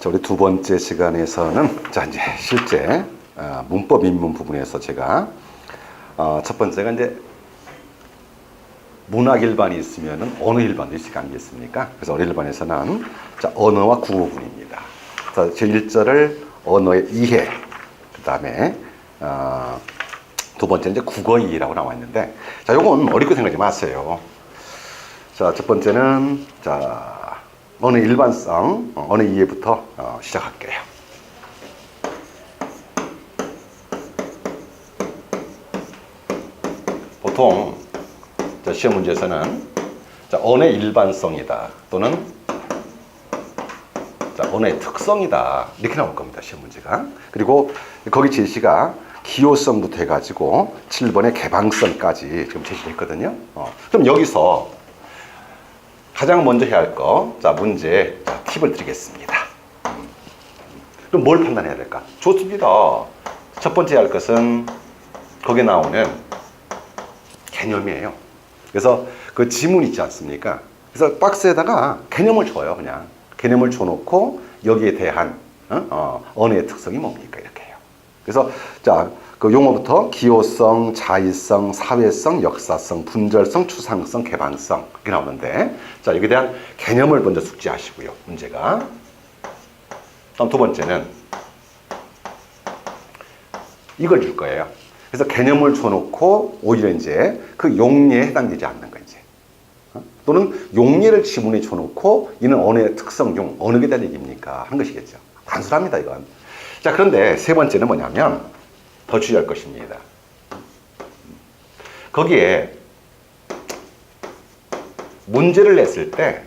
자, 우리 두 번째 시간에서는 자, 이제 실제 문법 입문 부분에서 제가 첫 번째가 이제 문학 일반이 있으면은 언어 일반도 있을 거 아니겠습니까? 그래서 언어 일반에서는 자, 언어와 국어군입니다. 자, 제 1절을 언어의 이해, 그 다음에 두 번째 이제 국어 이해라고 나와 있는데, 자, 요건 어렵게 생각하지 마세요. 자, 첫 번째는 자, 언어 일반성, 언어 이해부터 시작할게요. 보통 자, 시험 문제에서는 자, 언어의 일반성이다 또는 자, 언어의 특성이다 이렇게 나올 겁니다. 시험 문제가. 그리고 거기 제시가 기호성부터 해가지고 7번의 개방성까지 지금 제시했거든요. 그럼 여기서 가장 먼저 해야 할 거, 자, 문제, 자, 팁을 드리겠습니다. 그럼 뭘 판단해야 될까? 좋습니다. 첫 번째 할 것은 거기에 나오는 개념이에요. 그래서 그 지문 있지 않습니까? 그래서 박스에다가 개념을 줘요, 그냥. 개념을 줘놓고 여기에 대한 언어의 특성이 뭡니까? 이렇게 해요. 그래서 자, 그 용어부터 기호성, 자의성, 사회성, 역사성, 분절성, 추상성, 개방성 이렇게 나오는데, 자, 여기에 대한 개념을 먼저 숙지하시고요. 문제가. 다음 두 번째는 이걸 줄 거예요. 그래서 개념을 줘놓고 오히려 이제 그 용례에 해당되지 않는 거 이제. 또는 용례를 지문에 줘놓고 이는 언어의 특성용, 어느 게 대한 얘기입니까? 하는 것이겠죠. 단순합니다, 이건. 자, 그런데 세 번째는 뭐냐면 더 주의할 것입니다. 거기에 문제를 냈을 때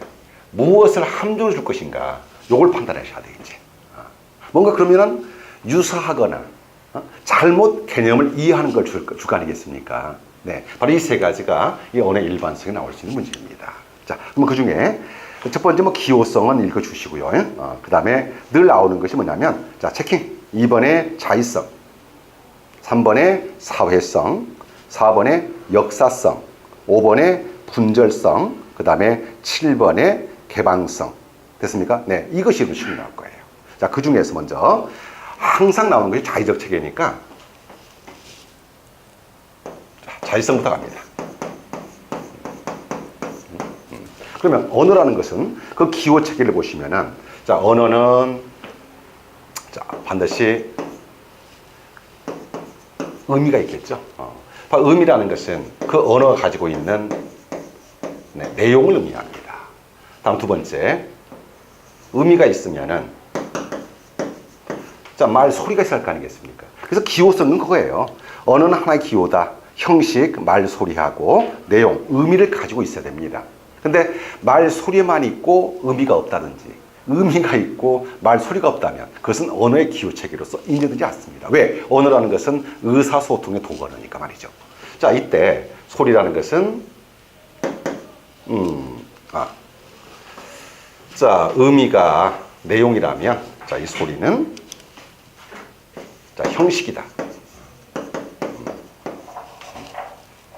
무엇을 함정을 줄 것인가, 요걸 판단하셔야 돼요, 이제. 뭔가 그러면은 유사하거나 잘못 개념을 이해하는 걸 주가 아니겠습니까? 네, 바로 이 세 가지가 이 언어의 일반성에 나올 수 있는 문제입니다. 자, 그럼 그 중에 첫 번째 뭐 기호성은 읽어주시고요. 그 다음에 늘 나오는 것이 뭐냐면, 자, 체킹. 2번에 자의성, 3번에 사회성, 4번에 역사성, 5번에 분절성, 그 다음에 7번에 개방성. 됐습니까? 네, 이것이 쉬운 나올 거예요. 자, 그 중에서 먼저 항상 나오는 것이 자의적 체계니까 자의성부터 갑니다. 그러면 언어라는 것은 그 기호 체계를 보시면은, 자, 언어는 자, 반드시 의미가 있겠죠. 의미라는 것은 그 언어가 가지고 있는 내용을 의미합니다. 다음 두 번째, 의미가 있으면은 자, 말 소리가 있을 거 아니겠습니까? 그래서 기호성은 그거예요. 언어는 하나의 기호다. 형식, 말 소리하고 내용, 의미를 가지고 있어야 됩니다. 근데 말 소리만 있고 의미가 없다든지, 의미가 있고 말 소리가 없다면 그것은 언어의 기호 체계로서 인정되지 않습니다. 왜? 언어라는 것은 의사소통의 도구니까 말이죠. 자, 이때 소리라는 것은 자, 의미가 내용이라면, 자, 이 소리는 자, 형식이다.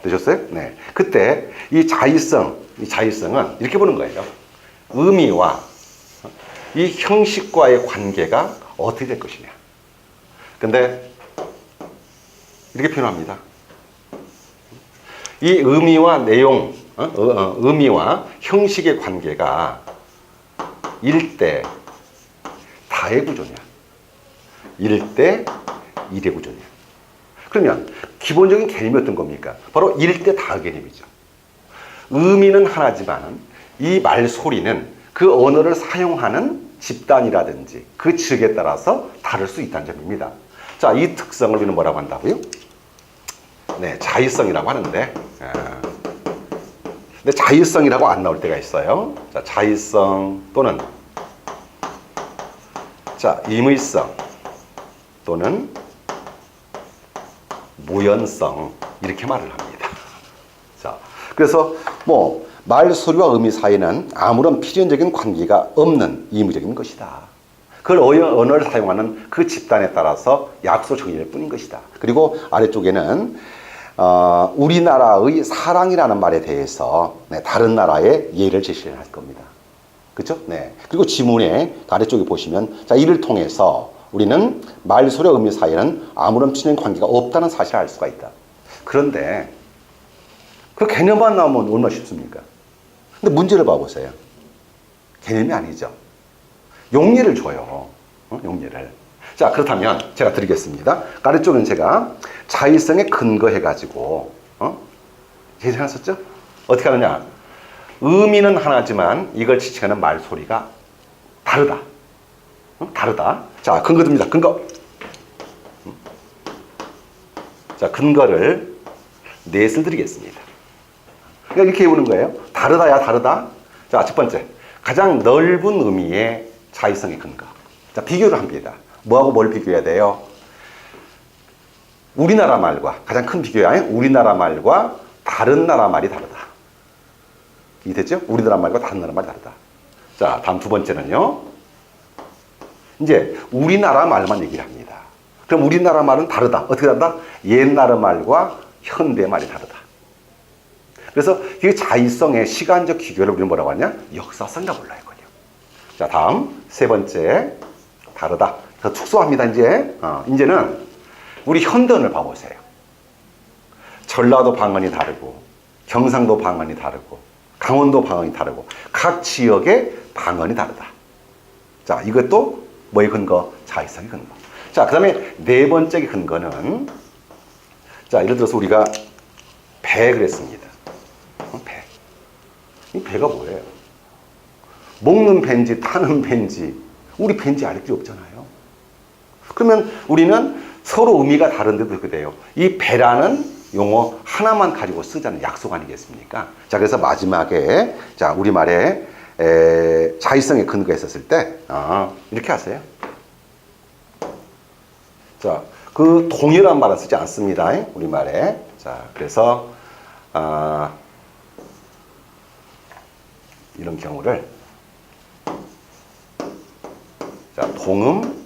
되셨어요? 네. 그때 이 자의성은 이렇게 보는 거예요. 의미와 이 형식과의 관계가 어떻게 될 것이냐. 근데 이렇게 표현합니다. 이 의미와 내용, 의미와 형식의 관계가 1대 다의 구조냐, 1대 1의 구조냐. 그러면 기본적인 개념이 어떤 겁니까? 바로 1대 다의 개념이죠. 의미는 하나지만 이 말소리는 그 언어를 사용하는 집단이라든지 그 지역에 따라서 다를 수 있다는 점입니다. 자, 이 특성을 우리는 뭐라고 한다고요? 네, 자의성이라고 하는데, 근데 자의성이라고 안 나올 때가 있어요. 자, 자의성 또는 자, 임의성 또는 무연성 이렇게 말을 합니다. 자, 그래서 뭐 말소리와 의미 사이에는 아무런 필연적인 관계가 없는 의무적인 것이다. 그걸 언어를 사용하는 그 집단에 따라서 약속 정의일 뿐인 것이다. 그리고 아래쪽에는 우리나라의 사랑이라는 말에 대해서 다른 나라의 예를 제시할 겁니다. 그죠? 네. 그리고 지문의 아래쪽에 보시면, 자, 이를 통해서 우리는 말소리와 의미 사이에는 아무런 필연 관계가 없다는 사실을 알 수가 있다. 그런데 그 개념만 나오면 얼마나 쉽습니까? 근데 문제를 봐보세요. 개념이 아니죠. 용례를 줘요. 용례를. 자, 그렇다면 제가 드리겠습니다. 아래쪽은 제가 자의성에 근거해가지고 계산했었죠? 어떻게 하느냐? 의미는 하나지만 이걸 지칭하는 말소리가 다르다. 다르다. 자, 근거 듭니다. 근거. 자, 근거를 넷을 드리겠습니다. 그러니까 이렇게 해보는 거예요. 다르다야, 다르다. 자, 첫 번째. 가장 넓은 의미의 자의성의 근거. 자, 비교를 합니다. 뭐하고 뭘 비교해야 돼요? 우리나라 말과, 가장 큰 비교야. 우리나라 말과 다른 나라 말이 다르다. 이해됐죠? 우리나라 말과 다른 나라 말이 다르다. 자, 다음 두 번째는요. 이제 우리나라 말만 얘기를 합니다. 그럼 우리나라 말은 다르다. 어떻게 다르다? 옛나라 말과 현대 말이 다르다. 그래서 이 자의성의 시간적 기교를 우리는 뭐라고 하냐? 역사성이라고 불러요. 자, 다음 세 번째. 다르다. 더 축소합니다. 이제는 우리 현대언을 봐보세요. 전라도 방언이 다르고, 경상도 방언이 다르고, 강원도 방언이 다르고, 각 지역의 방언이 다르다. 자, 이것도 뭐의 근거? 자의성의 근거. 자, 그 다음에 네 번째 근거는, 자, 예를 들어서 우리가 배 그랬습니다. 배. 이 배가 뭐예요? 먹는 배인지 타는 배인지 우리 배인지 알 필요 없잖아요. 그러면 우리는 서로 의미가 다른데도 그렇게 돼요. 이 배라는 용어 하나만 가지고 쓰자는 약속 아니겠습니까? 자, 그래서 마지막에 자, 우리말에 자의성의 근거가 있었을 때 이렇게 하세요. 자, 그 동일한 말은 쓰지 않습니다. 우리말에. 자, 그래서 이런 경우를 자, 동음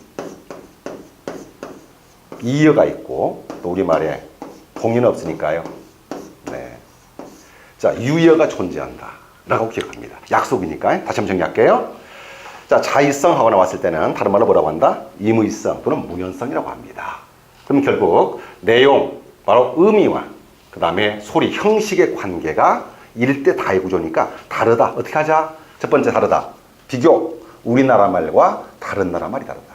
이어가 있고 또 우리말에 동의는 없으니까요. 네. 자, 유의어가 존재한다 라고 기억합니다. 약속이니까. 다시 한번 정리할게요. 자, 자의성하고 나왔을 때는 다른 말로 뭐라고 한다? 임의성 또는 무연성이라고 합니다. 그럼 결국 내용, 바로 의미와 그 다음에 소리, 형식의 관계가 일대 다의 구조니까 다르다. 어떻게 하자? 첫 번째 다르다. 비교. 우리나라 말과 다른 나라 말이 다르다.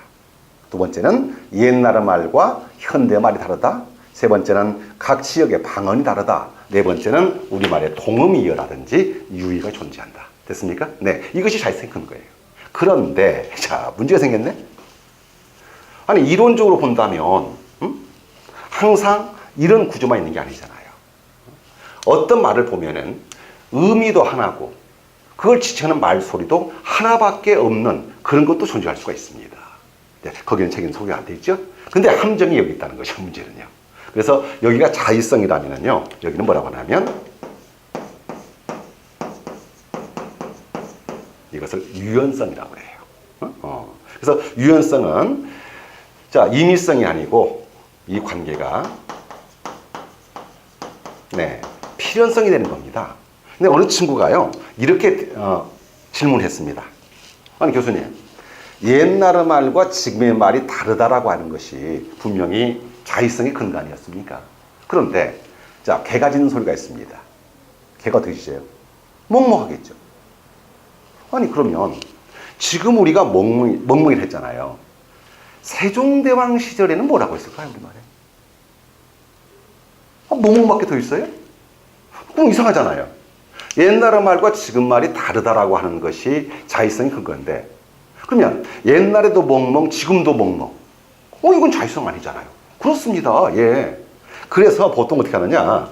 두 번째는 옛나라 말과 현대 말이 다르다. 세 번째는 각 지역의 방언이 다르다. 네 번째는 우리말의 동음이어라든지 유의가 존재한다. 됐습니까? 네, 이것이 자의성의 근거예요. 그런데 자, 문제가 생겼네. 아니, 이론적으로 본다면 항상 이런 구조만 있는 게 아니잖아요. 어떤 말을 보면은 의미도 하나고 그걸 지칭하는 말소리도 하나밖에 없는 그런 것도 존재할 수가 있습니다. 네, 거기는 책임 소개가 안 돼 있죠. 근데 함정이 여기 있다는 것이죠, 문제는요. 그래서 여기가 자의성이라면요, 여기는 뭐라고 하냐면 이것을 유연성이라고 해요. 그래서 유연성은 자, 임의성이 아니고 이 관계가 네, 필연성이 되는 겁니다. 근데 어느 친구가요, 이렇게 질문했습니다. 아니, 교수님, 옛날 말과 지금의 말이 다르다라고 하는 것이 분명히 자의성의 근거 아니었습니까? 그런데 자, 개가 짖는 소리가 있습니다. 개가 어떻게 짖어요? 멍멍하겠죠. 아니, 그러면 지금 우리가 멍멍이를 했잖아요. 세종대왕 시절에는 뭐라고 했을까요, 우리말에? 멍멍밖에 더 있어요? 그럼 이상하잖아요. 옛날 말과 지금 말이 다르다라고 하는 것이 자의성의 근거인데, 그러면 옛날에도 멍멍, 지금도 멍멍. 이건 자의성 아니잖아요. 그렇습니다. 예. 그래서 보통 어떻게 하느냐.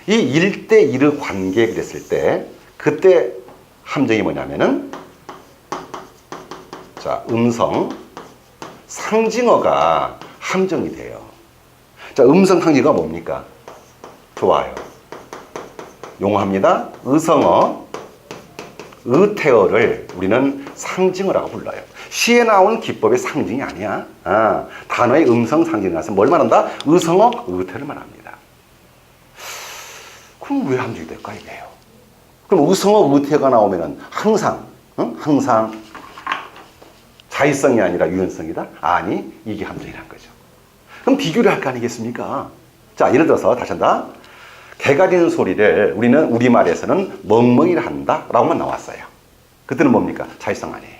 이 1대1의 관계 그랬을 때, 그때 함정이 뭐냐면은, 자, 음성, 상징어가 함정이 돼요. 자, 음성 상징어가 뭡니까? 좋아요. 용어합니다. 의성어, 의태어를 우리는 상징어라고 불러요. 시에 나오는 기법의 상징이 아니야. 단어의 음성 상징이라서 뭘 말한다? 의성어, 의태어를 말합니다. 그럼 왜 함정이 될까, 이게요? 그럼 의성어, 의태어가 나오면은 항상 항상 자의성이 아니라 유연성이다? 아니, 이게 함정이라는 거죠. 그럼 비교를 할 거 아니겠습니까? 자, 예를 들어서 다시 한다. 개가 짖는 소리를 우리는 우리말에서는 멍멍이라 한다 라고만 나왔어요. 그때는 뭡니까? 자의성 아니에요.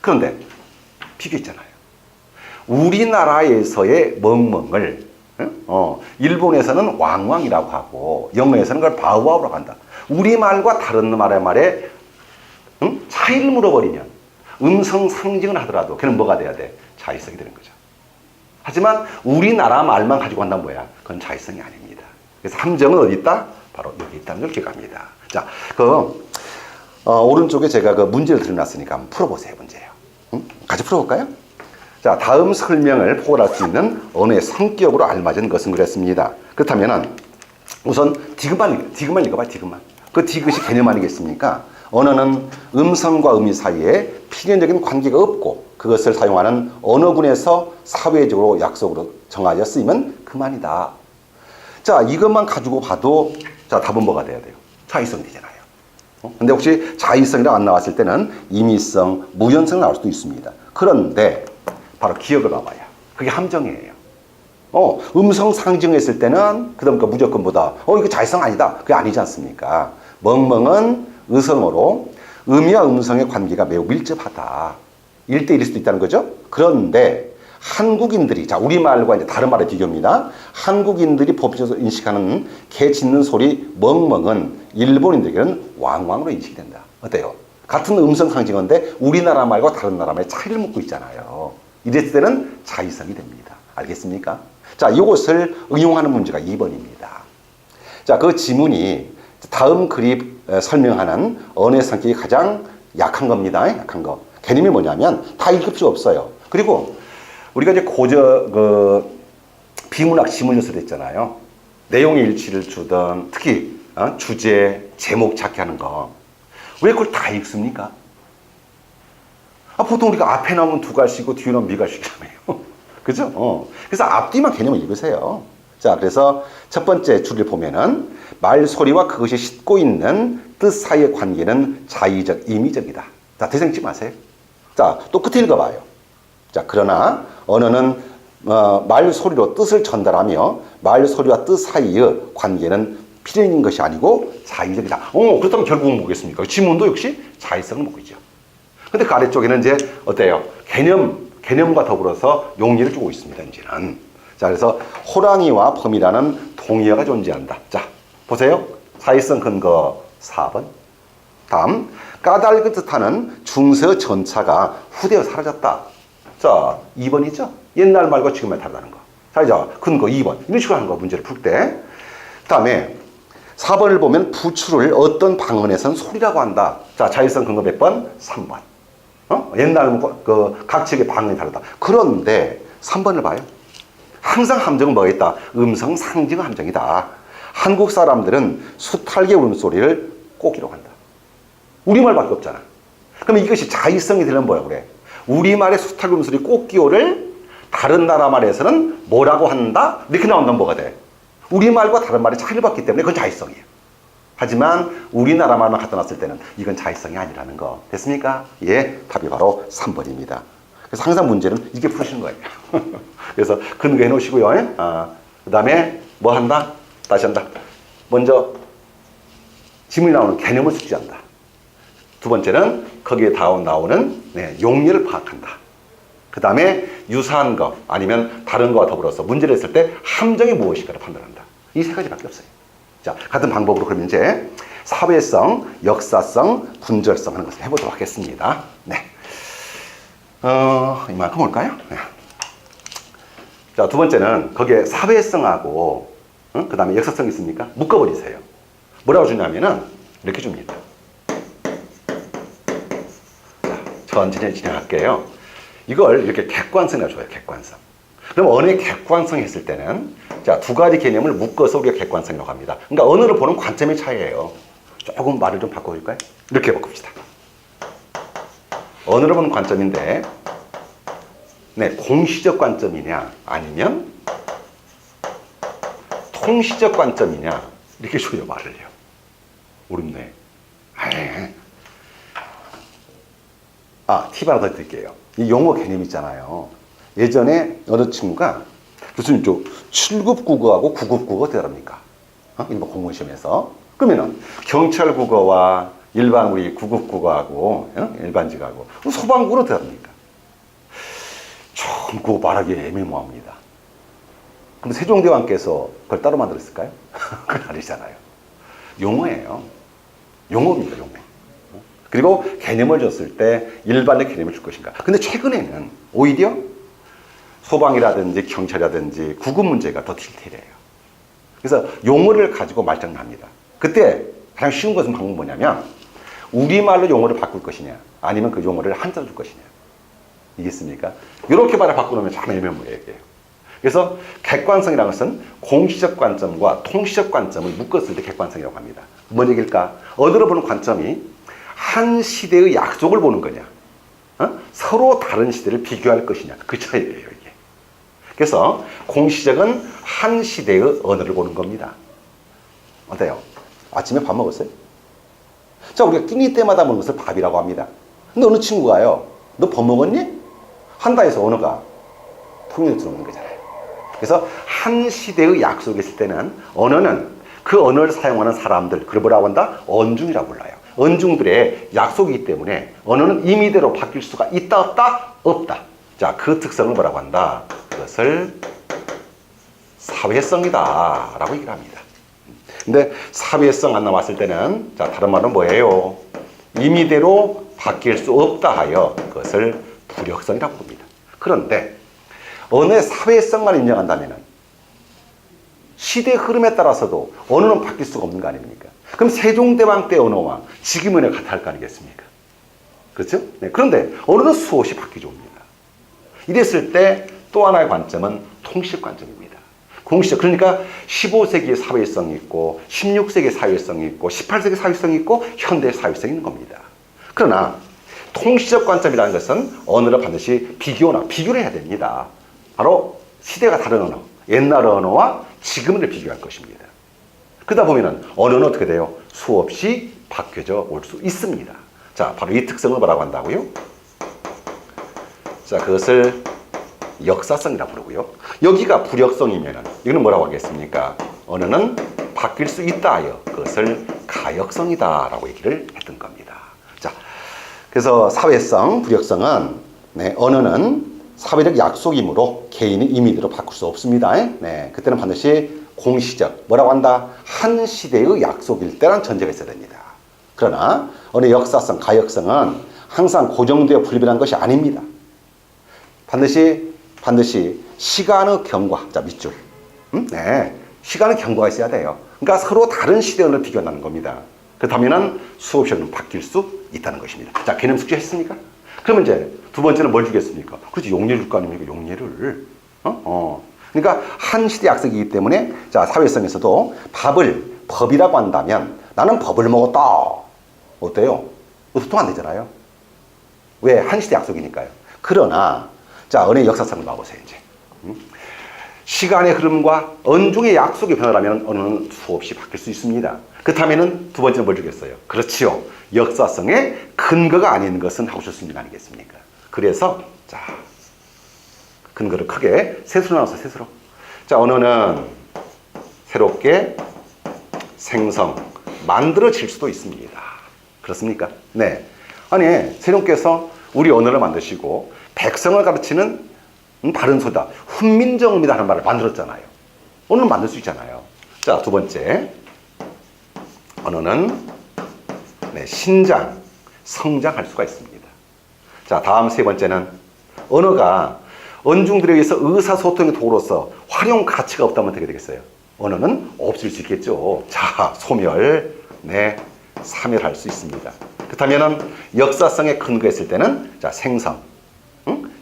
그런데 비교했잖아요. 우리나라에서의 멍멍을 일본에서는 왕왕이라고 하고 영어에서는 그걸 바우와우라고 한다. 우리말과 다른 나라의 말에 차이를 물어버리면 음성 상징을 하더라도 걔는 뭐가 돼야 돼? 자의성이 되는 거죠. 하지만 우리나라 말만 가지고 한다면 뭐야? 그건 자의성이 아닙니다. 그래서 함정은 어디 있다? 바로 여기 있다는 걸 기억합니다. 자, 오른쪽에 제가 그 문제를 드려놨으니까 한번 풀어보세요. 문제예요. 같이 풀어볼까요? 자, 다음 설명을 포괄할 수 있는 언어의 성격으로 알맞은 것은 그랬습니다. 그렇다면은 우선 디귿만 읽어봐. 디귿만. 그 디귿이 개념 아니겠습니까? 언어는 음성과 의미 사이에 필연적인 관계가 없고 그것을 사용하는 언어군에서 사회적으로 약속으로 정하여 쓰이면 그만이다. 자, 이것만 가지고 봐도 자, 답은 뭐가 돼야 돼요? 자의성이 되잖아요. 근데 혹시 자의성이라고 안 나왔을 때는 임의성, 무연성 나올 수도 있습니다. 그런데 바로 기억을 봐봐요. 그게 함정이에요. 음성 상징했을 때는 그다음 거 무조건보다 이거 자의성 아니다. 그게 아니지 않습니까? 멍멍은 의성어로 의미와 음성의 관계가 매우 밀접하다. 1대1일 수도 있다는 거죠. 그런데 한국인들이, 자, 우리말과 이제 다른 말의 비교입니다. 한국인들이 법적으로 인식하는 개 짖는 소리 멍멍은 일본인들에게는 왕왕으로 인식이 된다. 어때요? 같은 음성 상징어인데 우리나라 말과 다른 나라 말의 차이를 묻고 있잖아요. 이랬을 때는 자의성이 됩니다. 알겠습니까? 자, 이것을 응용하는 문제가 2번입니다. 자, 그 지문이 다음 글이 설명하는 언어의 성격이 가장 약한 겁니다. 약한 거. 개념이 뭐냐면 다 읽을 필요 없어요. 그리고 우리가 이제 비문학 지문 요소를 했잖아요. 내용의 일치를 주던 특히 주제, 제목 찾기 하는 거. 왜 그걸 다 읽습니까? 보통 우리가 앞에 나오면 두 갈씩이고 뒤에 나오면 네 갈씩이잖아요. 그죠? 그래서 앞뒤만 개념을 읽으세요. 자, 그래서 첫 번째 줄을 보면은 말소리와 그것이 싣고 있는 뜻 사이의 관계는 자의적, 임의적이다. 자, 대생치 마세요. 자, 또 끝에 읽어봐요. 자, 그러나 언어는 말소리로 뜻을 전달하며 말소리와 뜻 사이의 관계는 필연인 것이 아니고 자의적이다. 그렇다면 결국은 뭐겠습니까? 지문도 역시 자의성을 묻고 있죠. 근데 그 아래쪽에는 이제 어때요? 개념과 더불어서 용리를 주고 있습니다, 이제는. 자, 그래서 호랑이와 범이라는 동의어가 존재한다. 자, 보세요. 사회성 근거 4번. 다음, 까닭을 뜻하는 중세어 전차가 후대에 사라졌다. 자, 2번이죠? 옛날 말과 지금 말 다르다는 거. 자, 이제 근거 2번. 이런 식으로 하는 거, 문제를 풀 때. 그 다음에 4번을 보면 부추를 어떤 방언에서는 소리라고 한다. 자, 자의성 근거 몇 번? 3번. 옛날 각 지역의 방언이 다르다. 그런데 3번을 봐요. 항상 함정은 뭐가 있다? 음성 상징 함정이다. 한국 사람들은 수탈개 울음소리를 꼬기로 한다. 우리말밖에 없잖아. 그럼 이것이 자의성이 되려면 뭐라고 그래? 우리말의 수탈개 울음소리 꼬기요를 다른 나라 말에서는 뭐라고 한다? 이렇게 나온다면 뭐가 돼? 우리말과 다른 말의 차이를 봤기 때문에 그건 자의성이에요. 하지만 우리나라 말만 갖다 놨을 때는 이건 자의성이 아니라는 거. 됐습니까? 예, 답이 바로 3번입니다. 그래서 항상 문제는 이게 푸시는 거예요. 그래서 근거해 놓으시고요. 그 다음에 뭐 한다? 다시 한다. 먼저 지문이 나오는 개념을 숙지한다. 두 번째는 거기에 나오는 용례를 파악한다. 그 다음에 유사한 거 아니면 다른 거와 더불어서 문제를 했을 때 함정이 무엇인가를 판단한다. 이 세 가지밖에 없어요. 자, 같은 방법으로 그러면 이제 사회성, 역사성, 분절성 하는 것을 해보도록 하겠습니다. 네. 이만큼 올까요? 네. 자, 두 번째는 거기에 사회성하고 그 다음에 역사성이 있습니까? 묶어버리세요. 뭐라고 주냐면은 이렇게 줍니다. 자, 천천히 진행할게요. 이걸 이렇게 객관성이라고 줘요. 객관성. 그럼 언어의 객관성 했을 때는 자, 두 가지 개념을 묶어서 우리가 객관성이라고 합니다. 그러니까 언어를 보는 관점의 차이예요. 조금 말을 좀 바꿔줄까요? 이렇게 바꿉시다. 언어를 보는 관점인데 공시적 관점이냐 아니면 통시적 관점이냐 이렇게 줘요. 말을요. 어렵네. 팁 하나 더 드릴게요. 이 용어 개념 있잖아요. 예전에 어느 친구가 교수님 저 7급 국어하고 9급 국어 어떻게 다릅니까? 일반 공무원 시험에서. 그러면은 경찰 국어와 일반 우리 9급 국어하고 일반직하고 소방국어는 어떻게 다릅니까? 참 그거 말하기 애매모호합니다. 근데 세종대왕께서 그걸 따로 만들었을까요? 그건 아니잖아요. 용어예요. 용어입니다, 용어. 그리고 개념을 줬을 때 일반의 개념을 줄 것인가. 근데 최근에는 오히려 소방이라든지 경찰이라든지 구급 문제가 더 디테일해요. 그래서 용어를 가지고 말장난합니다. 그때 가장 쉬운 것은 방법은 뭐냐면 우리말로 용어를 바꿀 것이냐 아니면 그 용어를 한자로 줄 것이냐. 이겠습니까? 이렇게 말을 바꾸면 참 애매모호해요. 그래서 객관성이라는 것은 공시적 관점과 통시적 관점을 묶었을 때 객관성이라고 합니다. 뭔 얘기일까? 어디로 보는 관점이 한 시대의 약속을 보는 거냐, 서로 다른 시대를 비교할 것이냐, 그 차이예요, 이게. 그래서 공시적은 한 시대의 언어를 보는 겁니다. 어때요? 아침에 밥 먹었어요? 자, 우리가 끼니 때마다 먹는 것을 밥이라고 합니다. 근데 어느 친구가요, 너 밥 먹었니? 한다 해서 언어가 통일에 들어오는 거잖아요. 그래서 한 시대의 약속이 있을 때는 언어는 그 언어를 사용하는 사람들, 그걸 뭐라고 한다? 언중이라고 불러요. 언중들의 약속이기 때문에 언어는 임의대로 바뀔 수가 있다, 없다? 없다. 자, 그 특성을 뭐라고 한다? 그것을 사회성이다 라고 얘기를 합니다. 근데 사회성 안 나왔을 때는, 자, 다른 말은 뭐예요? 임의대로 바뀔 수 없다 하여 그것을 불역성이라고 봅니다. 그런데 언어의 사회성만 인정한다면 시대의 흐름에 따라서도 언어는 바뀔 수가 없는 거 아닙니까? 그럼 세종대왕 때 언어와 지금의 언어가 같을 거 아니겠습니까? 그렇죠? 네, 그런데 언어는 수없이 바뀌죠 옵니다. 이랬을 때 또 하나의 관점은 통시적 관점입니다. 공시적, 그러니까 15세기의 사회성이 있고 16세기의 사회성이 있고 18세기의 사회성이 있고 현대의 사회성이 있는 겁니다. 그러나 통시적 관점이라는 것은 언어를 반드시 비교를 해야 됩니다. 바로 시대가 다른 언어, 옛날 언어와 지금을 비교할 것입니다. 그러다 보면은 언어는 어떻게 돼요? 수없이 바뀌어져 올 수 있습니다. 자, 바로 이 특성을 뭐라고 한다고요? 자, 그것을 역사성이라고 부르고요. 여기가 불역성이면은 이거는 뭐라고 하겠습니까? 언어는 바뀔 수 있다 하여 그것을 가역성이다라고 얘기를 했던 겁니다. 자, 그래서 사회성, 불역성은 언어는 사회적 약속이므로 개인의 임의대로 바꿀 수 없습니다. 그때는 반드시 공시적, 뭐라고 한다? 한 시대의 약속일 때란 전제가 있어야 됩니다. 그러나 언어의 역사성, 가역성은 항상 고정되어 분립이라는 것이 아닙니다. 반드시 시간의 경과, 자, 밑줄. 시간의 경과가 있어야 돼요. 그러니까 서로 다른 시대 언어를 비교한다는 겁니다. 그렇다면 수없이 바뀔 수 있다는 것입니다. 자, 개념 숙지했습니까? 그러면 이제 두 번째는 뭘 주겠습니까? 그렇지, 용례 줄 거 아닙니까? 용례를. 그러니까 한 시대 약속이기 때문에, 자, 사회성에서도 밥을 법이라고 한다면 나는 법을 먹었다. 어때요? 소통 안 되잖아요. 왜? 한 시대 약속이니까요. 그러나, 자, 언어의 역사성을 봐보세요, 이제. 시간의 흐름과 언중의 약속이 변화라면 언어는 수없이 바뀔 수 있습니다. 그렇다면 두 번째는 뭘 주겠어요? 그렇지요. 역사성의 근거가 아닌 것은 하고 싶습니다. 아니겠습니까? 그래서, 자, 근거를 크게 셋으로 나눠서 셋으로. 자, 언어는 새롭게 생성, 만들어질 수도 있습니다. 그렇습니까? 네. 아니, 세종께서 우리 언어를 만드시고 백성을 가르치는 바른 소다, 훈민정음이다 하는 말을 만들었잖아요. 언어는 만들 수 있잖아요. 자, 두 번째. 언어는 신장, 성장할 수가 있습니다. 자, 다음 세 번째는 언어가 언중들에 의해서 의사소통의 도구로서 활용 가치가 없다면 어떻게 되겠어요? 언어는 없을 수 있겠죠. 자, 소멸, 사멸할 수 있습니다. 그렇다면 역사성에 근거했을 때는, 자, 생성,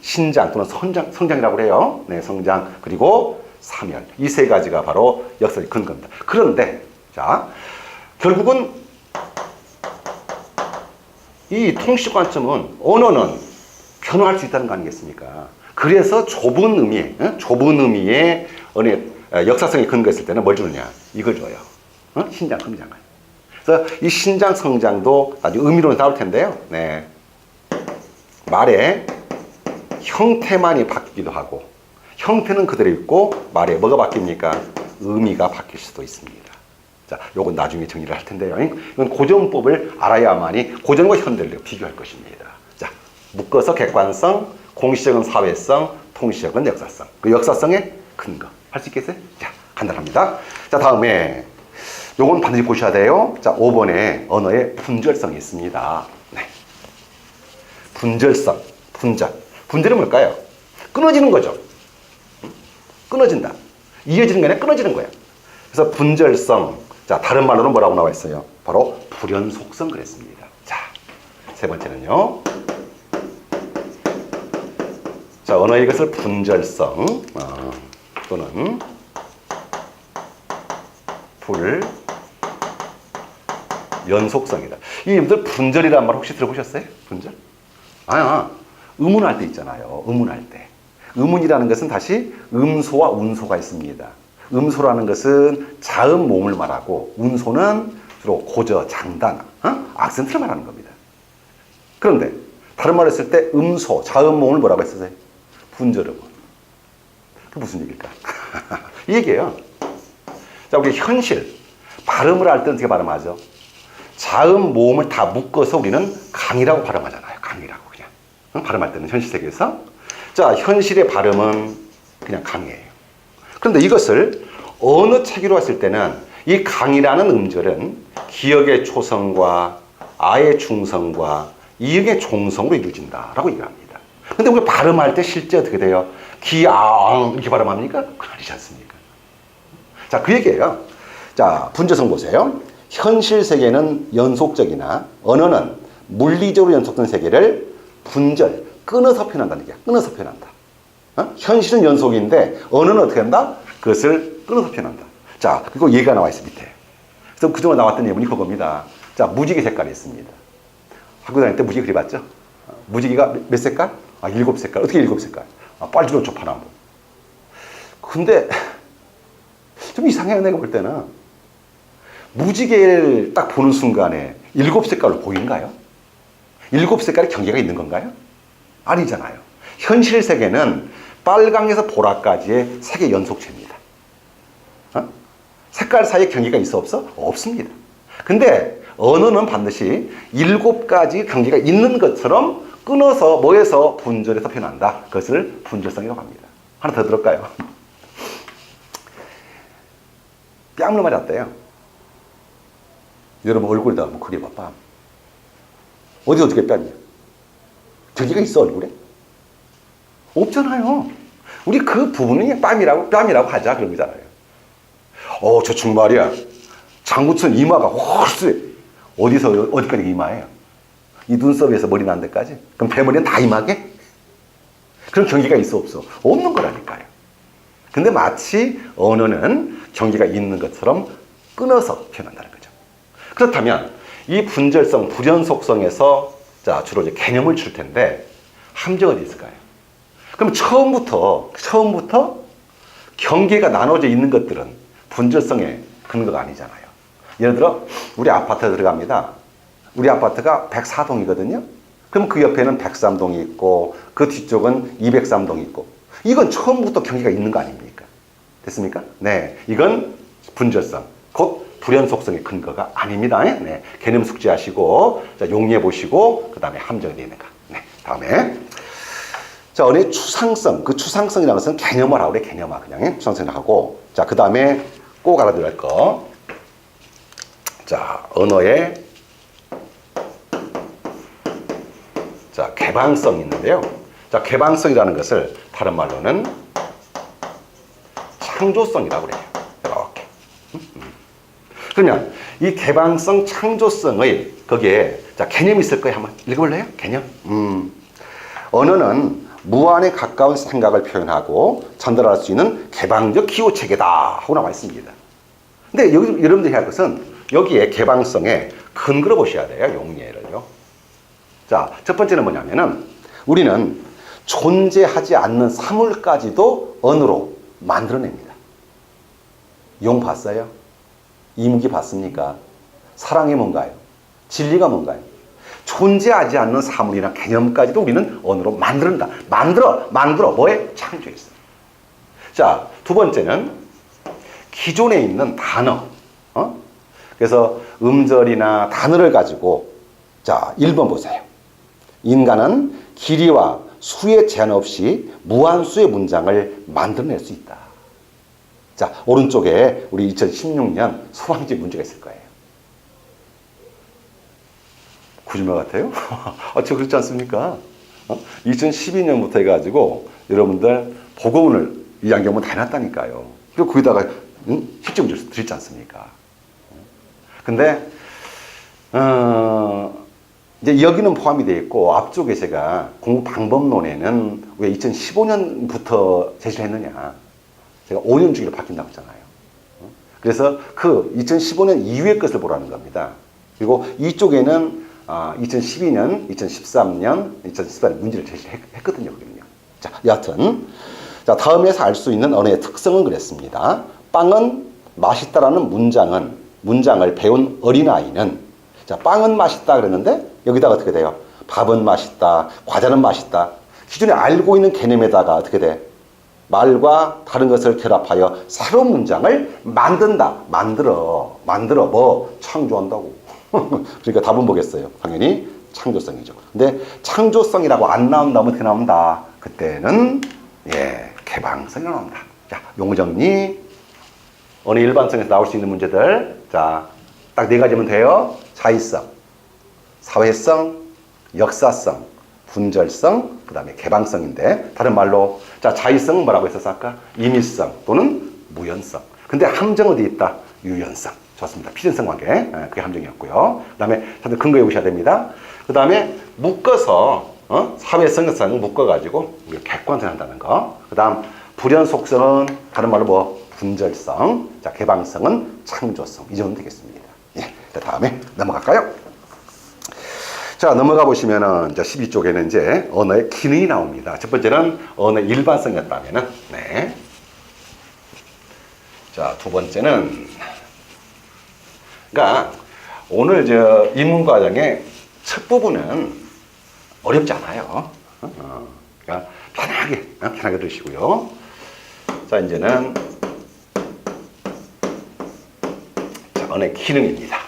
신장 또는 성장이라고 그래요. 성장, 그리고 사멸. 이 세 가지가 바로 역사의 근거입니다. 그런데, 자, 결국은 이 통시적 관점은 언어는 변화할 수 있다는 거 아니겠습니까? 그래서 좁은 의미의 언어의 역사성에 근거했을 때는 뭘 주느냐? 이걸 줘요. 신장, 성장을. 그래서 이 신장, 성장도 아주 의미로는 다를 텐데요. 말의 형태만이 바뀌기도 하고, 형태는 그대로 있고 말에 뭐가 바뀝니까? 의미가 바뀔 수도 있습니다. 자, 요건 나중에 정리를 할 텐데요. 이건 고전법을 알아야만이 고전과 현대를 비교할 것입니다. 자, 묶어서 객관성, 공시적은 사회성, 통시적은 역사성. 그 역사성의 근거. 할 수 있겠어요? 자, 간단합니다. 자, 다음에 요건 반드시 보셔야 돼요. 자, 5번에 언어의 분절성이 있습니다. 네. 분절성, 분절. 분절은 뭘까요? 끊어지는 거죠. 끊어진다. 이어지는 게 아니라 끊어지는 거예요. 그래서 분절성. 자, 다른 말로는 뭐라고 나와 있어요? 바로 불연속성 그랬습니다. 자, 세 번째는요. 자, 언어의 것을 분절성 또는 불연속성이다. 이분들 분절이란 말 혹시 들어보셨어요? 분절? 의문할 때 있잖아요. 의문할 때. 의문이라는 것은 다시 음소와 운소가 있습니다. 음소라는 것은 자음 모음을 말하고 운소는 주로 고저, 장단, 악센트를 말하는 겁니다. 그런데 다른 말로 했을 때 음소, 자음 모음을 뭐라고 했었어요? 분절음. 그 무슨 얘기일까? 이 얘기예요. 자, 우리 현실, 발음을 할 때는 어떻게 발음하죠? 자음, 모음을 다 묶어서 우리는 강이라고 발음하잖아요. 강이라고 그냥. 발음할 때는 현실 세계에서. 자, 현실의 발음은 그냥 강이에요. 그런데 이것을 어느 체계로 했을 때는 이 강이라는 음절은 기역의 초성과 아의 중성과 이역의 종성으로 이루어진다라고 얘기합니다. 근데 우리가 발음할 때 실제 어떻게 돼요? 기앙 이렇게 발음합니까? 그건 아니지 않습니까? 자, 그 얘기예요. 자, 분절성 보세요. 현실 세계는 연속적이나 언어는 물리적으로 연속된 세계를 분절, 끊어서 표현한다는 얘기야. 끊어서 표현한다. 현실은 연속인데 언어는 어떻게 한다? 그것을 끊어서 표현한다. 자, 그리고 얘기가 나와 있어 밑에. 그래서 그동안 나왔던 예문이 그겁니다. 자, 무지개 색깔이 있습니다. 학교 다닐 때 무지개 그려봤죠? 무지개가 몇 색깔? 7색깔. 어떻게 7색깔? 빨주노 초파나무. 근데 좀 이상해요. 내가 볼 때는 무지개를 딱 보는 순간에 7색깔로 보인가요? 7색깔의 경계가 있는 건가요? 아니잖아요. 현실 세계는 빨강에서 보라까지의 색의 연속체입니다. 색깔 사이에 경계가 있어 없어? 없습니다. 근데 언어는 반드시 7가지 경계가 있는 것처럼 끊어서 뭐에서 분절해서 표현한다. 그것을 분절성이라고 합니다. 하나 더 들을까요? 뺨으로 말이 어때요? 여러분 얼굴에다 한번 그려봐. 어디 어떻게 뺨이야? 저기가 있어 얼굴에? 없잖아요. 우리 그 부분은 뺨이라고 하자 그런 거잖아요. 저 친구 말이야. 장구천 이마가 훨씬 어디까지 이마예요? 이 눈썹에서 머리 난 데까지? 그럼 대머리는 다 이마게? 그런 경계가 있어 없어? 없는 거라니까요. 근데 마치 언어는 경계가 있는 것처럼 끊어서 표현한다는 거죠. 그렇다면 이 분절성, 불연속성에서 자, 주로 이제 개념을 줄 텐데 함정은 어디 있을까요? 그럼 처음부터 경계가 나눠져 있는 것들은 분절성의 근거가 아니잖아요. 예를 들어 우리 아파트에 들어갑니다. 우리 아파트가 104동이거든요. 그럼 그 옆에는 103동이 있고 그 뒤쪽은 203동이 있고 이건 처음부터 경계가 있는 거 아닙니까? 됐습니까? 네, 이건 분절성, 곧 불연속성의 근거가 아닙니다. 네, 개념 숙지하시고 자, 용리해 보시고 그 다음에 함정이 되어 있는가. 네, 다음에 자, 언어의 추상성, 그 추상성이라는 것은 개념화라고 그래. 개념화 그냥 추상성이라고 하고 자, 그 다음에 꼭 알아둬야 할 거. 자, 언어의 자, 개방성이 있는데요. 자, 개방성이라는 것을 다른 말로는 창조성이라고 그래요. 이렇게. 그러면 이 개방성, 창조성의 거기에 자, 개념이 있을 거예요. 한번 읽어볼래요? 개념. 언어는 무한에 가까운 생각을 표현하고 전달할 수 있는 개방적 기호체계다 하고 나와 있습니다. 근데 여기 여러분들이 할 것은 여기에 개방성의 근거로 보셔야 돼요. 용례를요. 자, 첫 번째는 뭐냐면은 우리는 존재하지 않는 사물까지도 언어로 만들어냅니다. 용 봤어요? 이무기 봤습니까? 사랑이 뭔가요? 진리가 뭔가요? 존재하지 않는 사물이나 개념까지도 우리는 언어로 만든다. 만들어. 뭐에? 창조했어. 자, 두 번째는 기존에 있는 단어. 그래서 음절이나 단어를 가지고, 자, 1번 보세요. 인간은 길이와 수의 제한 없이 무한수의 문장을 만들어낼 수 있다. 자, 오른쪽에 우리 2016년 소방지 문제가 있을 거예요. 거짓말 같아요? 저 그렇지 않습니까? 2012년부터 해가지고 여러분들 보고문을 이 안경문 다 해놨다니까요. 그리고 거기다가 실증 드리지 않습니까? 근데 이제 여기는 포함이 되어 있고 앞쪽에 제가 공부 방법론에는 왜 2015년부터 제시를 했느냐. 제가 5년 주기로 바뀐다고 했잖아요. 그래서 그 2015년 이후의 것을 보라는 겁니다. 그리고 이쪽에는 2012년, 2013년, 2014년 문제를 제시했거든요. 자, 여하튼. 자, 다음에서 알 수 있는 언어의 특성은 그랬습니다. 빵은 맛있다라는 문장을 배운 어린아이는, 자, 빵은 맛있다 그랬는데, 여기다가 어떻게 돼요? 밥은 맛있다, 과자는 맛있다. 기존에 알고 있는 개념에다가 어떻게 돼? 말과 다른 것을 결합하여 새로운 문장을 만들어. 뭐? 창조한다고. 그러니까 답은 뭐겠어요? 당연히 창조성이죠. 근데 창조성이라고 안 나온다면 어떻게 나온다? 그때는 개방성이 나온다. 자, 용정리 언어 일반성에서 나올 수 있는 문제들, 자, 딱 4가지면 돼요. 자의성, 사회성, 역사성, 분절성, 그 다음에 개방성인데, 다른 말로, 자, 자의성은 뭐라고 했었어, 아까? 임의성 또는 무연성. 근데 함정은 어디 있다? 유연성. 좋습니다. 필연성 관계. 그게 함정이었고요. 그 다음에 다들 근거해 보셔야 됩니다. 그 다음에 묶어서, 사회성, 역사성 묶어가지고 객관성한다는 거. 그 다음, 불연 속성은 다른 말로 뭐? 분절성. 자, 개방성은 창조성. 이 정도 되겠습니다. 자, 다음에 넘어갈까요? 자, 넘어가 보시면은, 12쪽에는 이제 언어의 기능이 나옵니다. 첫 번째는 언어의 일반성이었다면은, 네. 자, 두 번째는, 그러니까 오늘 입문 과정의 첫 부분은 어렵지 않아요. 그러니까 편하게 들으시고요. 자, 이제는 언어의 기능입니다.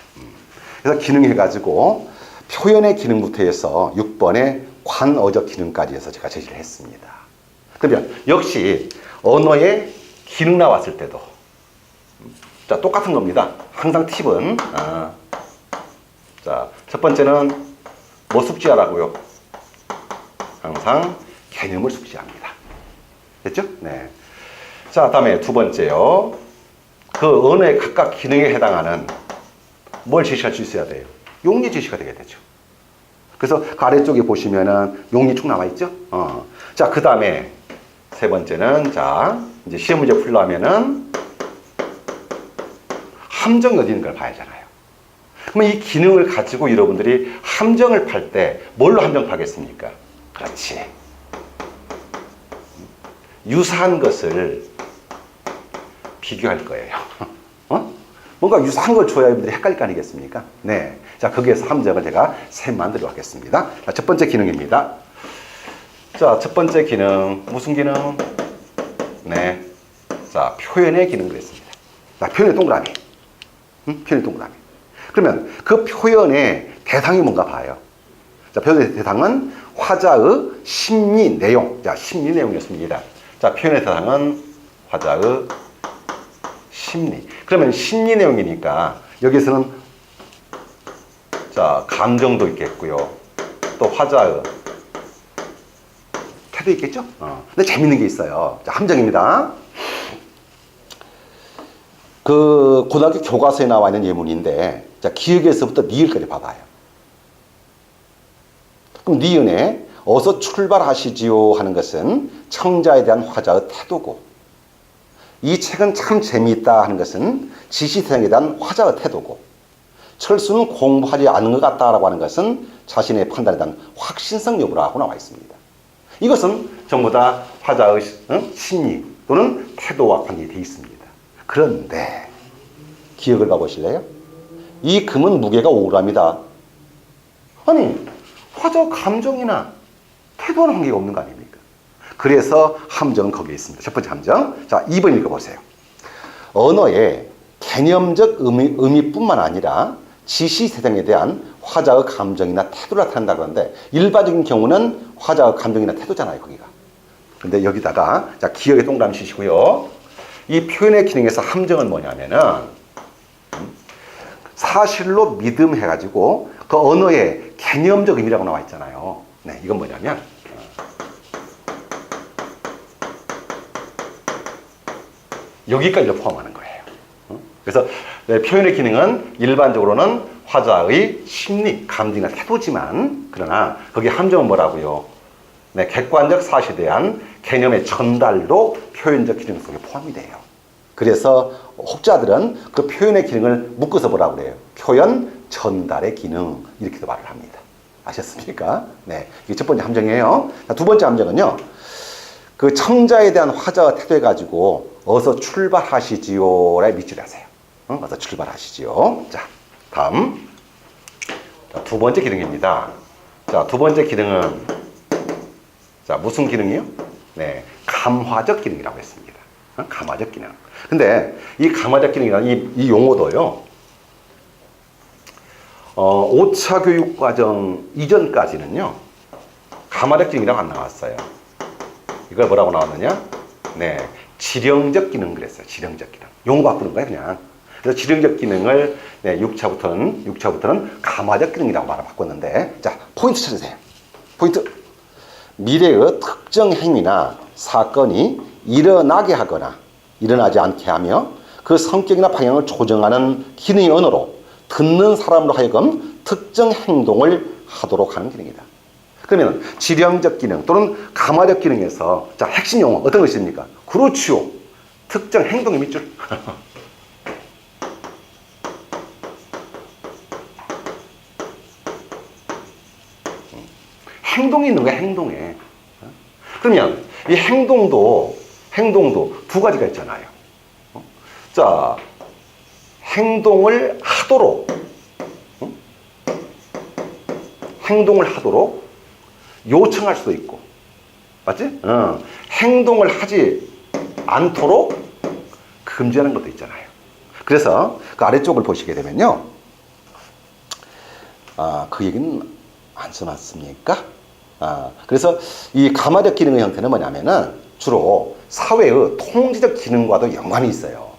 그래서 기능 해가지고 표현의 기능부터 해서 6번의 관어적 기능까지 해서 제가 제시를 했습니다. 그러면 역시 언어의 기능 나왔을 때도 자, 똑같은 겁니다. 항상 팁은 자, 첫 번째는 뭐 숙지하라고요? 항상 개념을 숙지합니다. 됐죠? 네. 자, 다음에 두 번째요. 그 언어의 각각 기능에 해당하는 뭘 제시할 수 있어야 돼요? 용리 제시가 되게 되죠. 그래서 그 아래쪽에 보시면은 용리 쭉 나와 있죠? 자, 그 다음에 세 번째는 자, 이제 시험 문제 풀려면은 함정이 어디 있는 걸 봐야 하잖아요. 그러면 이 기능을 가지고 여러분들이 함정을 팔 때 뭘로 함정 파겠습니까? 그렇지. 유사한 것을 비교할 거예요. 뭔가 유사한 걸 줘야 여러분들이 헷갈릴 거 아니겠습니까? 네. 자, 거기에서 함정을 제가 셋 만들어 가겠습니다. 자, 첫 번째 기능입니다. 자, 첫 번째 기능. 무슨 기능? 네. 자, 표현의 기능 그랬습니다. 자, 표현의 동그라미. 표현의 동그라미. 그러면 그 표현의 대상이 뭔가 봐요. 자, 표현의 대상은 화자의 심리 내용. 자, 심리 내용이었습니다. 자, 표현의 대상은 화자의 심리. 그러면 심리 내용이니까 여기서는 자, 감정도 있겠고요. 또 화자의 태도 있겠죠? 근데 재밌는 게 있어요. 자, 함정입니다. 그 고등학교 교과서에 나와 있는 예문인데, 자, 기역에서부터 니을까지 봐봐요. 그럼 니은에 어서 출발하시지요 하는 것은 청자에 대한 화자의 태도고, 이 책은 참 재미있다 하는 것은 지시생에 대한 화자의 태도고, 철수는 공부하지 않은 것 같다라고 하는 것은 자신의 판단에 대한 확신성 여부라고 나와 있습니다. 이것은 전부 다 화자의 심리 또는 태도와 관계되어 있습니다. 그런데 기억을 봐보실래요? 이 금은 무게가 5g이다. 아니, 화자의 감정이나 태도와는 관계가 없는 거 아닙니까? 그래서 함정은 거기에 있습니다. 첫 번째 함정. 자, 2번 읽어보세요. 언어의 개념적 의미뿐만 아니라 지시 대상에 대한 화자의 감정이나 태도를 나타낸다 그러는데 일반적인 경우는 화자의 감정이나 태도잖아요, 거기가. 근데 여기다가 자, 기억에 동그라미 치시고요. 이 표현의 기능에서 함정은 뭐냐면은 사실로 믿음해가지고 그 언어의 개념적 의미라고 나와 있잖아요. 네, 이건 뭐냐면 여기까지를 포함하는 거예요. 그래서 표현의 기능은 일반적으로는 화자의 심리, 감정이나 태도지만 그러나 거기 함정은 뭐라고요? 네, 객관적 사실에 대한 개념의 전달도 표현적 기능 속에 포함이 돼요. 그래서 혹자들은 그 표현의 기능을 묶어서 뭐라고 그래요? 표현 전달의 기능 이렇게도 말을 합니다. 아셨습니까? 네, 이게 첫 번째 함정이에요. 자, 두 번째 함정은요. 그 청자에 대한 화자의 태도해 가지고 어서 출발하시지요라에 밑줄을 하세요. 어서 출발하시지요. 자, 다음. 자, 두 번째 기능입니다. 자, 두 번째 기능은 자, 무슨 기능이요? 네, 감화적 기능이라고 했습니다. 감화적 기능. 근데 이 감화적 기능이라는 이 용어도요. 5차 교육과정 이전까지는요. 감화적 기능이라고 안 나왔어요. 이걸 뭐라고 나왔느냐? 네, 지령적 기능 그랬어요. 지령적 기능. 용어 바꾸는 거예요, 그냥. 그래서 지령적 기능을 네, 6차부터는 감화적 기능이라고 말을 바꿨는데 자, 포인트 찾으세요. 포인트. 미래의 특정 행위나 사건이 일어나게 하거나 일어나지 않게 하며 그 성격이나 방향을 조정하는 기능의 언어로 듣는 사람으로 하여금 특정 행동을 하도록 하는 기능이다. 그러면 지령적 기능 또는 감화적 기능에서 자, 핵심 용어 어떤 것이 있습니까? 그렇지요. 특정 행동의 밑줄. 행동이 있는 거야, 행동에. 그러면 이 행동도 두 가지가 있잖아요. 자, 행동을 하도록 요청할 수도 있고, 맞지? 행동을 하지 않도록 금지하는 것도 있잖아요. 그래서 그 아래쪽을 보시게 되면요. 그 얘기는 안 써놨습니까? 그래서 이 감화적 기능의 형태는 뭐냐면은 주로 사회의 통제적 기능과도 연관이 있어요.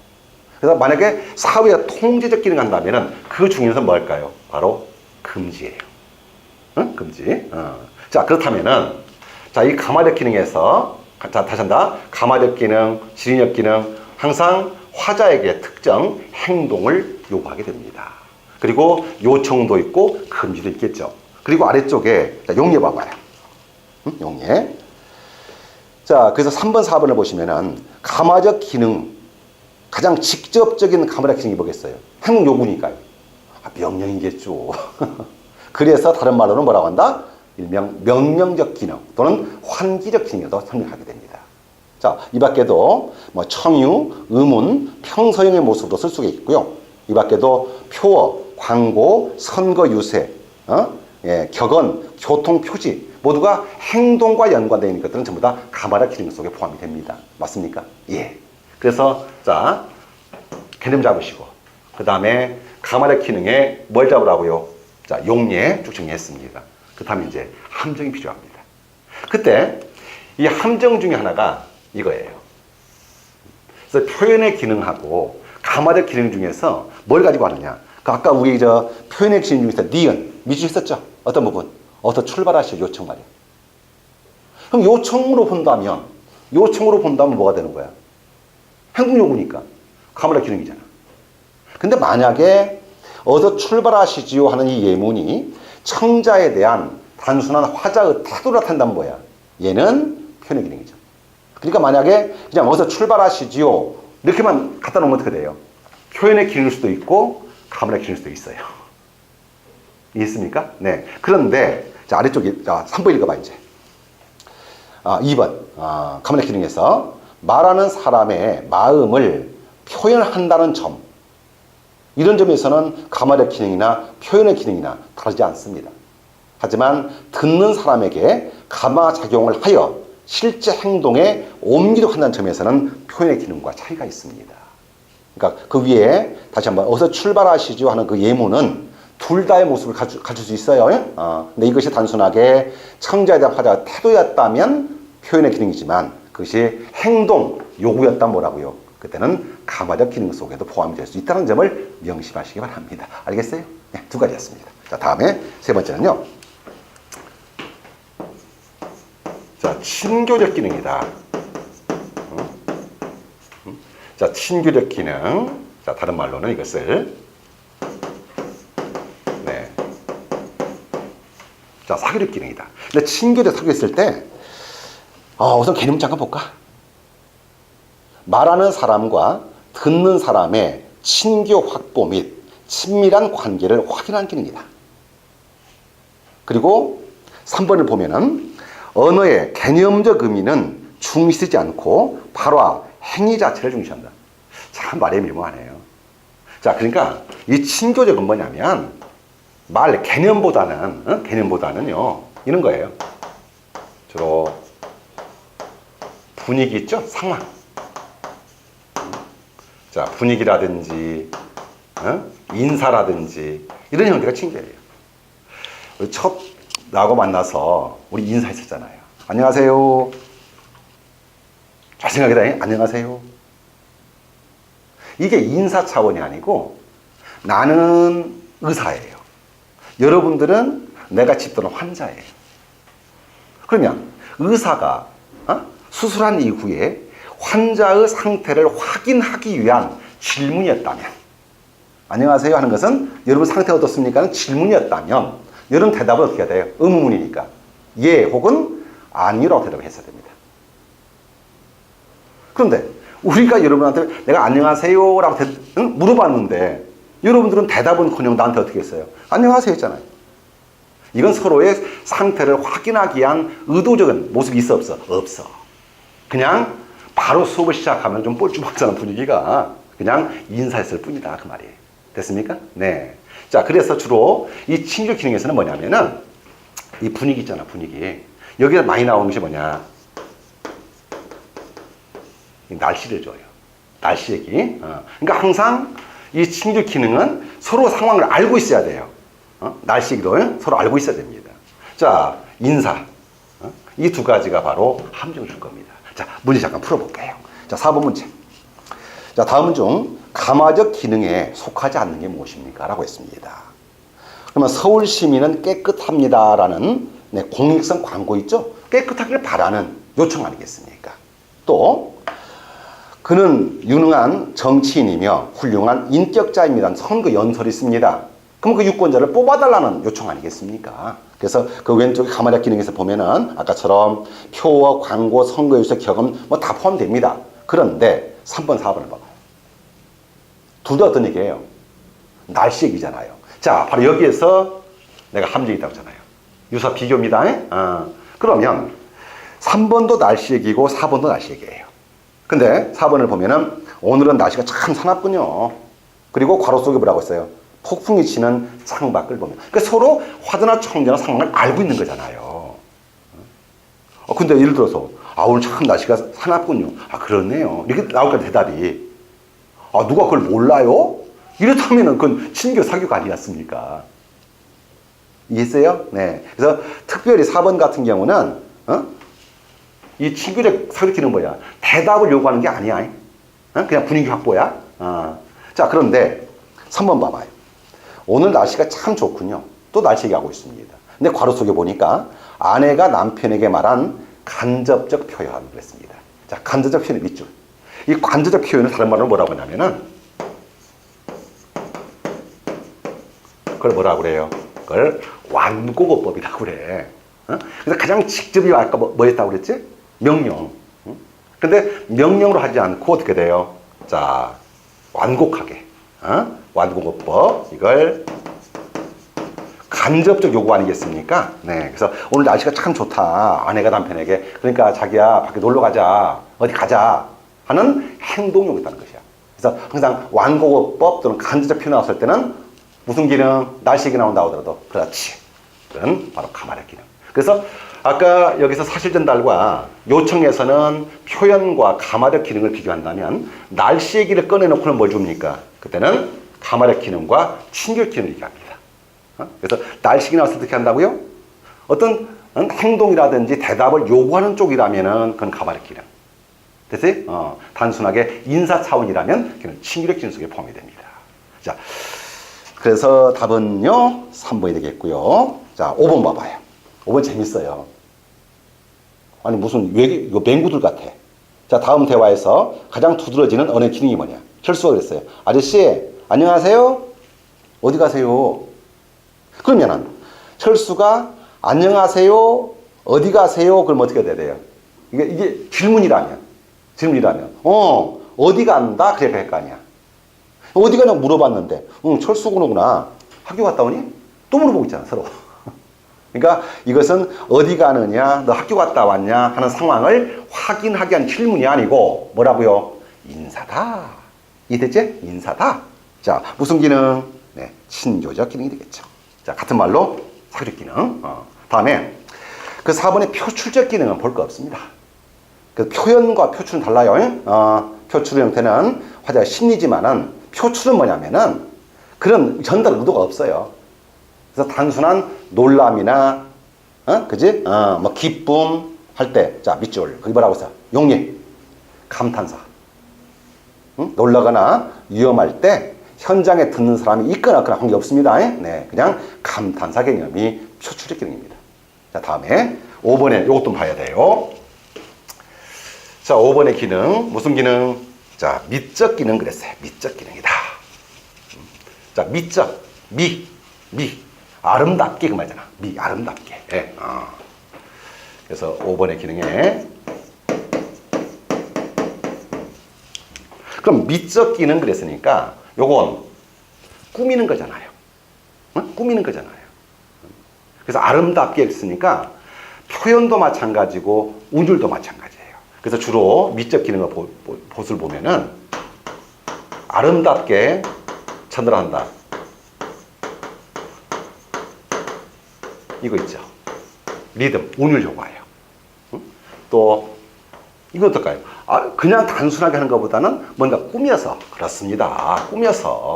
그래서 만약에 사회의 통제적 기능 한다면은 그 중에서 뭘까요? 바로 금지예요. 응? 금지. 자, 그렇다면은 자, 이 감화적 기능에서 자, 다시 한다. 감화적 기능, 지리적 기능 항상 화자에게 특정 행동을 요구하게 됩니다. 그리고 요청도 있고 금지도 있겠죠. 그리고 아래쪽에 자, 용례 봐봐요. 용례. 자, 그래서 3번, 4번을 보시면은 감화적 기능 가장 직접적인 감화적 기능이 뭐겠어요? 행동 요구니까요. 명령이겠죠. 그래서 다른 말로는 뭐라고 한다? 일명 명령적 기능 또는 환기적 기능으로 설명하게 됩니다. 자, 이 밖에도 뭐 청유, 의문, 평서형의 모습으로 쓸 수가 있고요. 이 밖에도 표어, 광고, 선거 유세, 격언, 교통 표지 모두가 행동과 연관되어 있는 것들은 전부 다 감화적 기능 속에 포함이 됩니다. 맞습니까? 예. 그래서 자, 개념 잡으시고 그 다음에 감화적 기능에 뭘 잡으라고요? 자, 용례 쭉 정리했습니다. 그 다음에 이제 함정이 필요합니다. 그때 이 함정 중에 하나가 이거예요. 그래서 표현의 기능하고 감화적 기능 중에서 뭘 가지고 하느냐? 아까 우리 표현의 기능 중에서 니은 밑줄 했었죠? 어떤 부분? 어서 출발하시오 요청 말이야. 그럼 요청으로 본다면 뭐가 되는 거야? 행동 요구니까 감화적 기능이잖아. 근데 만약에 어서 출발하시지요 하는 이 예문이 청자에 대한 단순한 화자의 태도를 나타낸다면 뭐야? 얘는 표현의 기능이죠. 그러니까 만약에 그냥 어서 출발하시지요 이렇게만 갖다 놓으면 어떻게 돼요? 표현의 기능일 수도 있고 감화적 기능일 수도 있어요. 이해했습니까? 네. 그런데 자, 아래쪽에 자, 3번 읽어봐 이제. 2번 감화적 기능에서 말하는 사람의 마음을 표현한다는 점, 이런 점에서는 감화적 기능이나 표현의 기능이나 다르지 않습니다. 하지만 듣는 사람에게 감화작용을 하여 실제 행동에 옮기도록 한다는 점에서는 표현의 기능과 차이가 있습니다. 그러니까 그 위에 다시 한번 어서 출발하시죠 하는 그 예문은 둘 다의 모습을 가질 수 있어요. 근데 이것이 단순하게 청자에 대한 화자의 태도였다면 표현의 기능이지만 그것이 행동, 요구였다면 뭐라고요? 그때는 감화적 기능 속에도 포함이 될 수 있다는 점을 명심하시기 바랍니다. 알겠어요? 네, 두 가지였습니다. 자, 다음에 세 번째는요. 자, 친교적 기능이다. 자, 친교적 기능. 자, 다른 말로는 이것을 자, 사교적 기능이다. 근데 친교적 사교했을 때 우선 개념 잠깐 볼까? 말하는 사람과 듣는 사람의 친교 확보 및 친밀한 관계를 확인하는 기능이다. 그리고 3번을 보면은 언어의 개념적 의미는 중시하지 않고 발화, 행위 자체를 중시한다. 참 말이 미묘하네요. 자, 그러니까 이 친교적은 뭐냐면 말 개념보다는요 이런 거예요. 주로 분위기 있죠? 상황. 자, 분위기라든지 인사라든지 이런 형태가 친교예요. 첫 나하고 만나서 우리 인사했었잖아요. 안녕하세요. 잘 생각해라. 안녕하세요. 이게 인사 차원이 아니고 나는 의사예요. 여러분들은 내가 집도는 환자예요. 그러면 의사가 수술한 이후에 환자의 상태를 확인하기 위한 질문이었다면, 안녕하세요 하는 것은 여러분 상태가 어떻습니까? 하는 질문이었다면 여러분 대답은 어떻게 해야 돼요? 의문문이니까 예 혹은 아니라고 대답을 했어야 됩니다. 그런데 우리가 여러분한테 내가 안녕하세요 라고 물어봤는데 여러분들은 대답은커녕 나한테 어떻게 했어요? 안녕하세요 했잖아요. 이건 서로의 상태를 확인하기 위한 의도적인 모습이 있어 없어? 없어. 그냥 바로 수업을 시작하면 좀 뻘쭘하잖아 분위기가. 그냥 인사했을 뿐이다 그 말이에요. 됐습니까? 네. 자, 그래서 주로 이 친교 기능에서는 뭐냐면은 이 분위기 있잖아 분위기. 여기에 많이 나오는 것이 뭐냐? 날씨를 줘요. 날씨 얘기. 그러니까 항상 이 친교 기능은 서로 상황을 알고 있어야 돼요. 날씨 얘기도 서로 알고 있어야 됩니다. 자, 인사. 이 두 가지가 바로 함정을 줄 겁니다. 자, 문제 잠깐 풀어볼게요. 자, 4번 문제. 자, 다음은 중 감화적 기능에 속하지 않는 게 무엇입니까? 라고 했습니다. 그러면 서울 시민은 깨끗합니다. 라는 공익성 광고 있죠? 깨끗하기를 바라는 요청 아니겠습니까? 또 그는 유능한 정치인이며 훌륭한 인격자입니다. 선거 연설이 있습니다. 그럼 그 유권자를 뽑아달라는 요청 아니겠습니까? 그래서 그 왼쪽에 감화적 기능에서 보면은 아까처럼 표어, 광고, 선거 유세, 경험 다 포함됩니다. 그런데 3번, 4번을 봐봐요. 둘 다 어떤 얘기예요? 날씨 얘기잖아요. 자, 바로 여기에서 내가 함정이 있다고 하잖아요. 유사 비교입니다. 그러면 3번도 날씨 얘기고 4번도 날씨 얘기예요. 근데 4번을 보면은 오늘은 날씨가 참 사납군요. 그리고 괄호 속에 뭐라고 했어요? 폭풍이 치는 창밖을 보면. 그러니까 서로 화두나 청재나 상황을 알고 있는 거잖아요. 근데 예를 들어서 오늘 참 날씨가 사납군요. 그렇네요. 이렇게 나올까 대답이. 누가 그걸 몰라요? 이렇다면은 그건 친교 사교가 아니지 않습니까? 이해했어요? 네. 그래서 특별히 4번 같은 경우는 이 친교적 사교적 기능은 뭐야? 대답을 요구하는 게 아니야. 그냥 분위기 확보야. 자, 그런데 3번 봐봐요. 오늘 날씨가 참 좋군요. 또 날씨 얘기하고 있습니다. 근데 괄호 속에 보니까 아내가 남편에게 말한 간접적 표현을 했습니다. 자, 간접적 표현의 밑줄. 이 간접적 표현을 다른 말로 뭐라고 하냐면은 그걸 뭐라고 그래요? 그걸 완고거법이라고 그래. 그래서 가장 직접이 아까 뭐 했다고 그랬지? 명령. 근데 명령으로 하지 않고 어떻게 돼요? 자, 완곡하게. 완고거법. 이걸 간접적 요구 아니겠습니까? 네. 그래서 오늘 날씨가 참 좋다. 아내가 남편에게. 그러니까 자기야, 밖에 놀러 가자. 어디 가자. 하는 행동이 있다는 것이야. 그래서 항상 완고거법 또는 간접적 표현 나왔을 때는 무슨 기능, 날씨 얘기 나온다고 하더라도 그렇지. 그런 바로 가말의 기능. 그래서 아까 여기서 사실전달과 요청에서는 표현과 가말의 기능을 비교한다면 날씨의 기를 꺼내놓고는 뭘 줍니까? 그때는 가말의 기능과 친교 기능을 얘기합니다. 그래서 날씨기 나왔을 때 어떻게 한다고요? 어떤 행동이라든지 대답을 요구하는 쪽이라면은 그건 가말의 기능. 됐어요? 단순하게 인사 차원이라면 그는 친교의 기능 속에 포함이 됩니다. 자, 그래서 답은요 3번이 되겠고요. 자, 5번 봐봐요. 5번 재밌어요. 아니 무슨 이거 맹구들 같아. 자, 다음 대화에서 가장 두드러지는 언어의 기능이 뭐냐? 철수가 그랬어요. 아저씨 안녕하세요. 어디 가세요? 그러면은 철수가 안녕하세요. 어디 가세요? 그럼 어떻게 돼야 돼요? 이게 질문이라면 어디 간다? 그래 할 거 아니야. 어디 가냐고 물어봤는데 철수구나. 학교 갔다 오니? 또 물어보고 있잖아 서로. 그러니까 이것은 어디 가느냐, 너 학교 갔다 왔냐 하는 상황을 확인하기 위한 질문이 아니고 뭐라고요? 인사다. 이해됐지? 인사다. 자, 무슨 기능? 네, 친교적 기능이 되겠죠. 자, 같은 말로 사교적 기능. 다음에 그 4번의 표출적 기능은 볼 거 없습니다. 그 표현과 표출은 달라요. 표출의 형태는 화자의 심리지만은 표출은 뭐냐면은 그런 전달 의도가 없어요. 그래서 단순한 놀람이나, 그지? 뭐 기쁨 할 때, 자, 밑줄. 거기 뭐라고 써? 용례. 감탄사. 놀라거나 위험할 때 현장에 듣는 사람이 있거나 없거나 관계 없습니다. 네, 그냥 감탄사 개념이 표출의 기능입니다. 자, 다음에 5번에 이것도 봐야 돼요. 자, 5번의 기능. 무슨 기능? 자, 미적 기능 그랬어요. 미적 기능이다. 자, 미적. 미. 아름답게 그 말이잖아. 아름답게. 네. 그래서 5번의 기능에 그럼 미적 기능 그랬으니까 요건 꾸미는 거잖아요. 꾸미는 거잖아요. 그래서 아름답게 했으니까 표현도 마찬가지고 운율도 마찬가지예요. 그래서 주로 미적 기능을 보수를 보면은 아름답게 전달한다. 이거 있죠. 리듬, 운율 효과예요. 또 이거 어떨까요? 그냥 단순하게 하는 것보다는 뭔가 꾸며서. 그렇습니다. 꾸며서.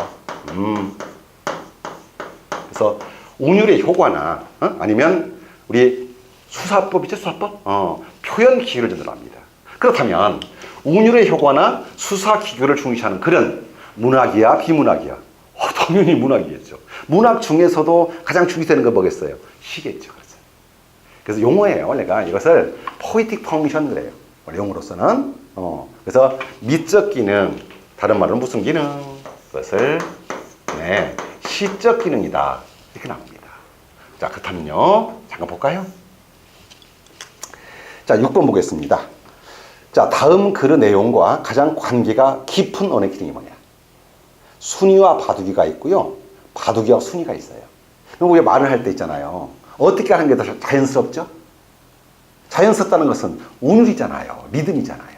그래서 운율의 효과나 아니면 우리 수사법이죠. 수사법? 표현 기교를 전달합니다. 그렇다면 운율의 효과나 수사 기교를 중시하는 그런 문학이야 비문학이야? 당연히 문학이겠죠. 문학 중에서도 가장 중시되는 건 뭐겠어요? 시겠죠. 그래서 용어예요. 내가 이것을 포이틱 펑션 그래요. 용어로서는. 그래서 미적 기능, 다른 말로는 무슨 기능? 그것을 시적 기능이다. 이렇게 나옵니다. 자, 그렇다면요. 잠깐 볼까요? 자, 6번 보겠습니다. 자, 다음 글의 내용과 가장 관계가 깊은 언어의 기능이 뭐냐? 순위와 바두기가 있고요. 바두기와 순위가 있어요. 그럼 우리가 말을 할 때 있잖아요. 어떻게 하는 게 더 자연스럽죠? 자연스럽다는 것은 운율이잖아요. 리듬이잖아요.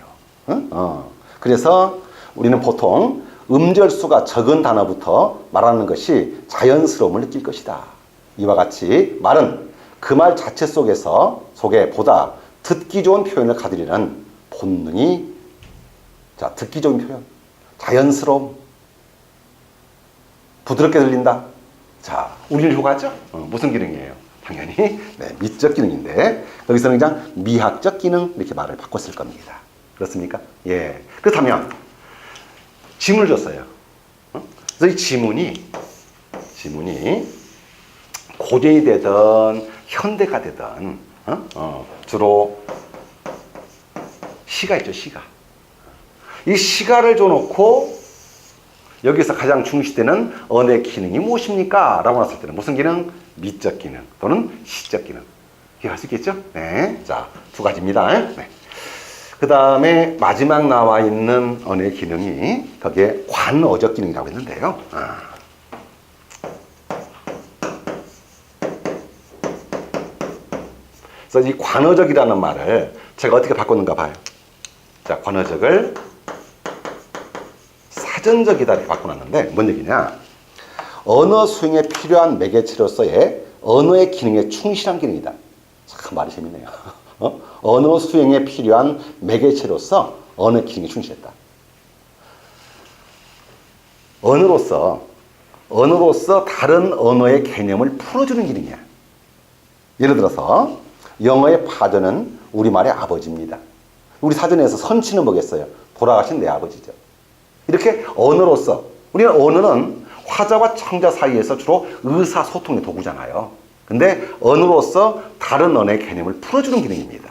그래서 우리는 보통 음절수가 적은 단어부터 말하는 것이 자연스러움을 느낄 것이다. 이와 같이 말은 그 말 자체 속에 보다 듣기 좋은 표현을 가두리는 본능이, 자, 듣기 좋은 표현, 자연스러움, 부드럽게 들린다. 자, 운율 효과죠? 무슨 기능이에요? 당연히 미적 기능인데 여기서는 그냥 미학적 기능 이렇게 말을 바꿨을 겁니다. 그렇습니까? 예. 그렇다면 지문을 줬어요. 그래서 이 지문이 고전이 되든 현대가 되든 주로 시가 있죠. 시가. 이 시가를 줘놓고 여기서 가장 중시되는 언어의 기능이 무엇입니까? 라고 했을 때는 무슨 기능? 미적 기능 또는 시적 기능. 이해할 수 있겠죠? 네. 자, 두 가지입니다. 네. 그 다음에 마지막 나와 있는 언어의 기능이 거기에 관어적 기능이라고 했는데요. 그래서 이 관어적이라는 말을 제가 어떻게 바꿨는가 봐요. 자, 관어적을 사전적이다 이렇게 바꿔놨는데 뭔 얘기냐? 언어 수행에 필요한 매개체로서의 언어의 기능에 충실한 기능이다. 참 말이 재밌네요. 언어 수행에 필요한 매개체로서 언어의 기능에 충실했다. 언어로서 다른 언어의 개념을 풀어주는 기능이야. 예를 들어서 영어의 파전은 우리말의 아버지입니다. 우리 사전에서 선치는 뭐겠어요? 돌아가신 내 아버지죠. 이렇게 언어로서, 우리는 언어는 화자와 청자 사이에서 주로 의사소통의 도구잖아요. 근데 언어로서 다른 언어의 개념을 풀어주는 기능입니다.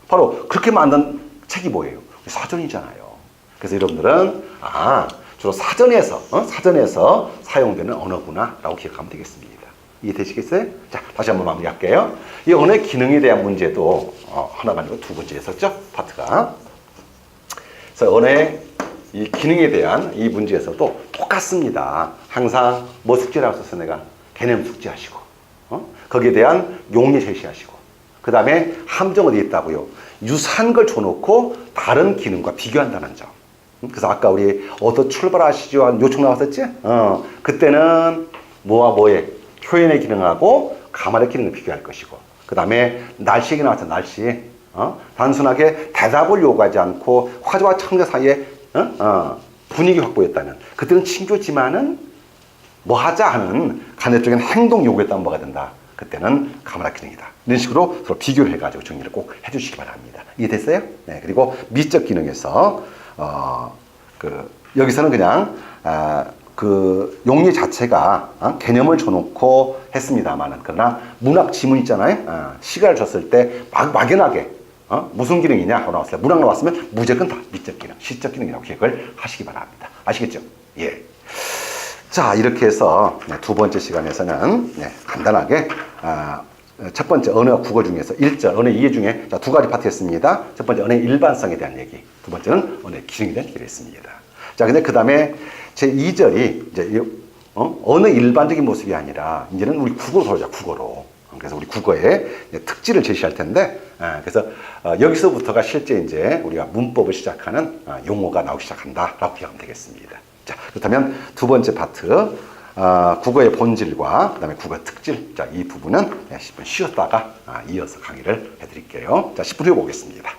바로 그렇게 만든 책이 뭐예요? 사전이잖아요. 그래서 여러분들은 주로 사전에서 사용되는 언어구나 라고 기억하면 되겠습니다. 이해되시겠어요? 자, 다시 한번 마무리할게요. 이 언어의 기능에 대한 문제도 하나가 아니고 두 번째 있었죠? 파트가. 그래서 언어의 이 기능에 대한 이 문제에서도 똑같습니다. 항상 뭐 숙제라고 써서 내가 개념 숙제하시고, 거기에 대한 용례 제시하시고, 그 다음에 함정 어디 있다고요? 유사한 걸 줘놓고 다른 기능과 비교한다는 점. 그래서 아까 우리 어디서 출발하시죠? 요청 나왔었지? 그때는 뭐와 뭐의 표현의 기능하고 가말의 기능을 비교할 것이고, 그 다음에 날씨 얘기 나왔죠. 날씨. 단순하게 대답을 요구하지 않고 화자와 청자 사이에 분위기 확보했다면, 그때는 친교지만은 뭐 하자 하는 간접적인 행동 요구했다면 뭐가 된다? 그때는 가말의 기능이다. 이런 식으로 서로 비교를 해가지고 정리를 꼭 해주시기 바랍니다. 이해됐어요? 네. 그리고 미적 기능에서 여기서는 그냥 그 용례 자체가 개념을 줘놓고 했습니다만은, 그러나 문학 지문 있잖아요. 시가를 줬을 때 막연하게 무슨 기능이냐 하고 나왔어요. 문학 나왔으면 무조건 다 미적 기능, 시적 기능이라고 기억을 하시기 바랍니다. 아시겠죠? 예. 자, 이렇게 해서 두 번째 시간에서는 간단하게 첫 번째 언어 국어 중에서 1절 언어 이해 중에 두 가지 파트였습니다. 첫 번째 언어의 일반성에 대한 얘기, 두 번째는 언어의 기능에 대한 얘기를 했습니다. 자, 근데 그 다음에 제 2절이 이제 어느 일반적인 모습이 아니라 이제는 우리 국어로 돌아오자, 국어로. 그래서 우리 국어의 특질을 제시할 텐데, 그래서 여기서부터가 실제 이제 우리가 문법을 시작하는 용어가 나오기 시작한다라고 기억하면 되겠습니다. 자, 그렇다면 두 번째 파트, 국어의 본질과 그다음에 국어 특질. 자, 이 부분은 10분 쉬었다가 이어서 강의를 해드릴게요. 자, 10분 후에 보겠습니다.